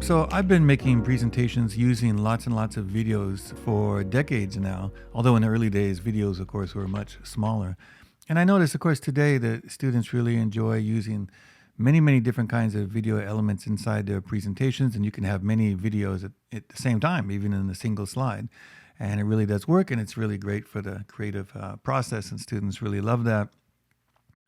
So I've been making presentations using lots and lots of videos for decades now, although in the early days, videos, of course, were much smaller. And I noticed, of course, today that students really enjoy using many different kinds of video elements inside their presentations, and you can have many videos at the same time, even in a single slide. And it really does work, and it's really great for the creative process, and students really love that.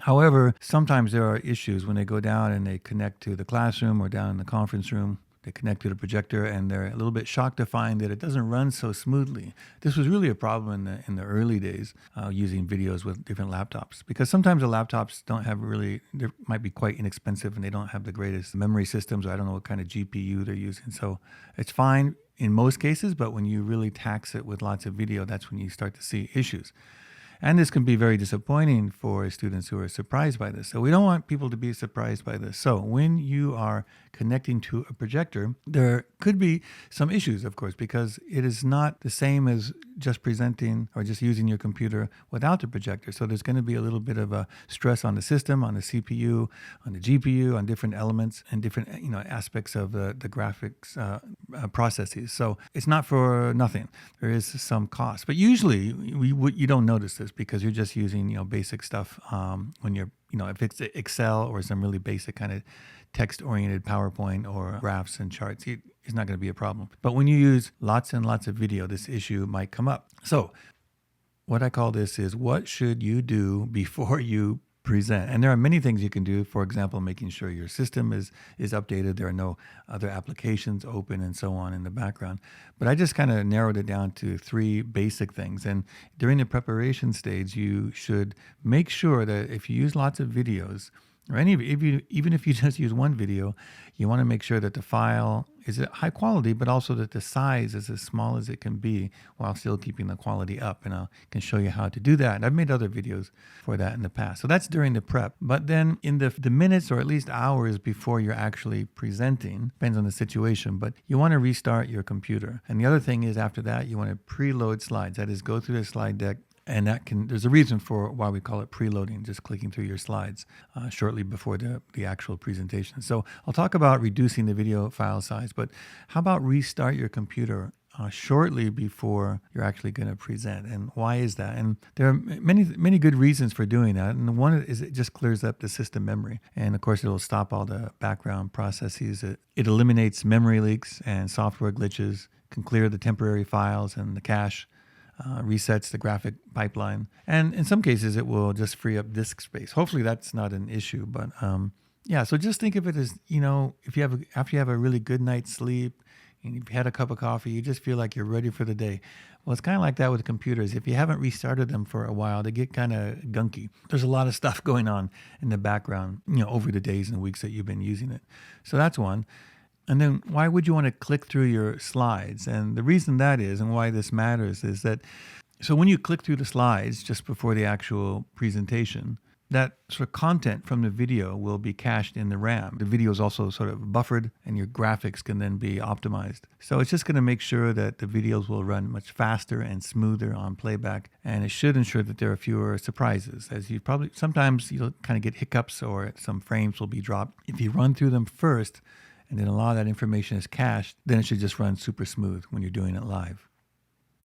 However, sometimes there are issues when they go down and they connect to the classroom or down in the conference room. They connect to the projector and they're a little bit shocked to find that it doesn't run so smoothly. This was really a problem in the early days using videos with different laptops, because sometimes the laptops don't have really, they might be quite inexpensive and they don't have the greatest memory systems, or I don't know what kind of GPU they're using. So it's fine in most cases, but when you really tax it with lots of video, that's when you start to see issues. And this can be very disappointing for students who are surprised by this. So we don't want people to be surprised by this. So when you are connecting to a projector, there could be some issues, of course, because it is not the same as just presenting or just using your computer without the projector. So there's going to be a little bit of a stress on the system, on the CPU, on the GPU, on different elements and different aspects of the graphics processes. So it's not for nothing. There is some cost, but usually you don't notice this because you're just using basic stuff when you're if it's Excel or some really basic kind of text-oriented PowerPoint or graphs and charts, it's not going to be a problem. But when you use lots and lots of video, this issue might come up. So what I call this is, what should you do before you present? And there are many things you can do. For example, making sure your system is updated. There are no other applications open and so on in the background. But I just kind of narrowed it down to three basic things. And during the preparation stage, you should make sure that if you use lots of videos, or even if you just use one video, you want to make sure that the file is high quality, but also that the size is as small as it can be while still keeping the quality up. And I can show you how to do that. And I've made other videos for that in the past. So that's during the prep. But then in the minutes or at least hours before you're actually presenting, depends on the situation, but you want to restart your computer. And the other thing is, after that, you want to preload slides. That is, go through the slide deck. And there's a reason for why we call it preloading, just clicking through your slides shortly before the actual presentation. So I'll talk about reducing the video file size, but how about restart your computer shortly before you're actually going to present? And why is that? And there are many good reasons for doing that. And one is it just clears up the system memory. And of course, it'll stop all the background processes. It eliminates memory leaks and software glitches, can clear the temporary files and the cache, resets the graphic pipeline. And in some cases, it will just free up disk space. Hopefully that's not an issue, but yeah, so just think of it as, if you after you have a really good night's sleep and you've had a cup of coffee, you just feel like you're ready for the day. Well, it's kind of like that with computers. If you haven't restarted them for a while, they get kind of gunky. There's a lot of stuff going on in the background, over the days and weeks that you've been using it. So that's one. And then why would you want to click through your slides? And the reason that is, and why this matters, is that, so when you click through the slides just before the actual presentation, that sort of content from the video will be cached in the RAM. The video is also sort of buffered and your graphics can then be optimized. So it's just going to make sure that the videos will run much faster and smoother on playback. And it should ensure that there are fewer surprises, as sometimes you'll kind of get hiccups or some frames will be dropped. If you run through them first, and then a lot of that information is cached, then it should just run super smooth when you're doing it live.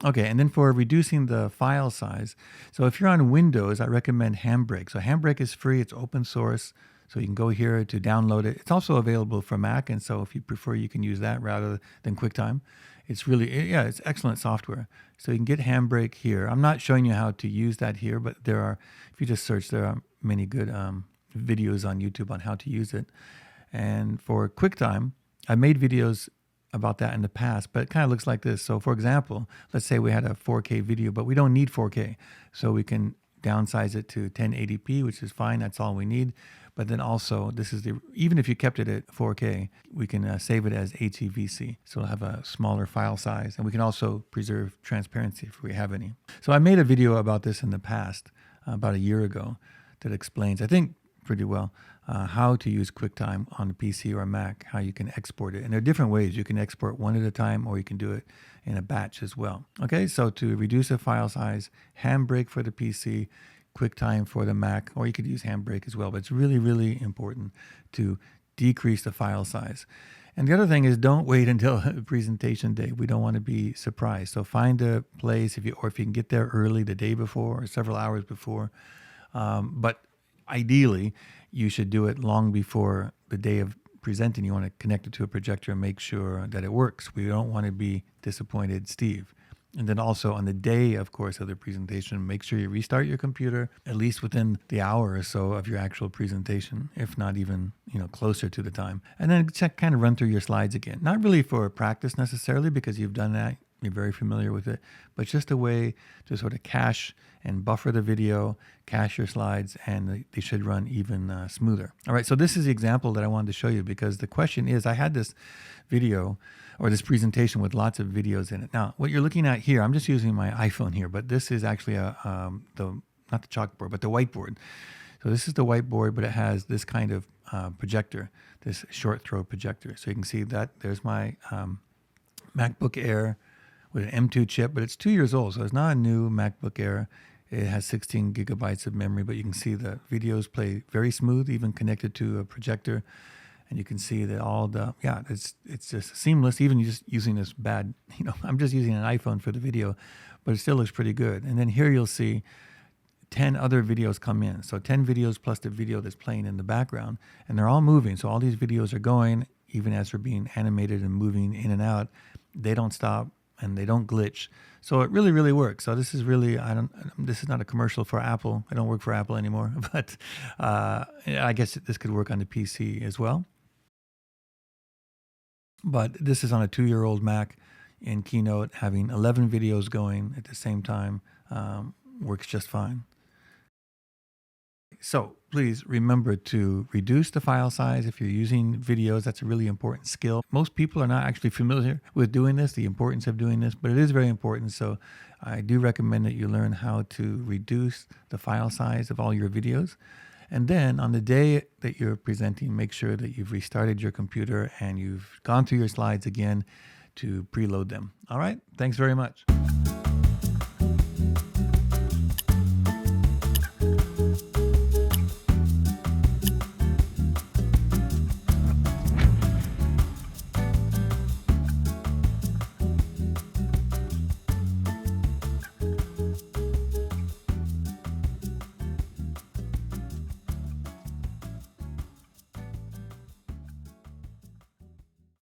Okay, and then for reducing the file size, so if you're on Windows, I recommend HandBrake. So HandBrake is free, it's open source, so you can go here to download it. It's also available for Mac, and so if you prefer, you can use that rather than QuickTime. It's it's excellent software. So you can get HandBrake here. I'm not showing you how to use that here, but if you just search, there are many good videos on YouTube on how to use it. And for QuickTime, I made videos about that in the past, but it kind of looks like this. So for example, let's say we had a 4K video, but we don't need 4K. So we can downsize it to 1080p, which is fine. That's all we need. But then also, even if you kept it at 4K, we can save it as HEVC. So it'll have a smaller file size. And we can also preserve transparency if we have any. So I made a video about this in the past, about a year ago, that explains, I think, pretty well how to use QuickTime on a PC or a Mac, how you can export it. And there are different ways. You can export one at a time, or you can do it in a batch as well. Okay, so to reduce the file size, HandBrake for the PC, QuickTime for the Mac, or you could use HandBrake as well. But it's really important to decrease the file size. And the other thing is, don't wait until presentation day. We don't want to be surprised. So find a place if you can get there early the day before or several hours before. But ideally, you should do it long before the day of presenting. You want to connect it to a projector and make sure that it works. We don't want to be disappointed, Steve. And then also on the day, of course, of the presentation, make sure you restart your computer at least within the hour or so of your actual presentation, if not even, closer to the time. And then kind of run through your slides again. Not really for practice necessarily, because you've done that. You're very familiar with it, but just a way to sort of cache and buffer the video, cache your slides, and they should run even smoother. All right, so this is the example that I wanted to show you, because the question is, I had this video or this presentation with lots of videos in it. Now, what you're looking at here, I'm just using my iPhone here, but this is actually not the chalkboard, but the whiteboard. So this is the whiteboard, but it has this kind of projector, this short throw projector. So you can see that there's my MacBook Air with an M2 chip, but it's 2 years old, so it's not a new MacBook Air. It has 16 gigabytes of memory, but you can see the videos play very smooth, even connected to a projector. And you can see that it's just seamless, even just using this I'm just using an iPhone for the video, but it still looks pretty good. And then here you'll see 10 other videos come in. So 10 videos plus the video that's playing in the background, and they're all moving. So all these videos are going, even as they're being animated and moving in and out. They don't stop and they don't glitch. So it really, really works. So this is really, this is not a commercial for Apple. I don't work for Apple anymore, but I guess this could work on the PC as well. But this is on a 2-year-old Mac in Keynote, having 11 videos going at the same time. Works just fine. So please remember to reduce the file size if you're using videos. That's a really important skill. Most people are not actually familiar with doing this, the importance of doing this, but it is very important. So I do recommend that you learn how to reduce the file size of all your videos. And then on the day that you're presenting, make sure that you've restarted your computer and you've gone through your slides again to preload them. All right. Thanks very much.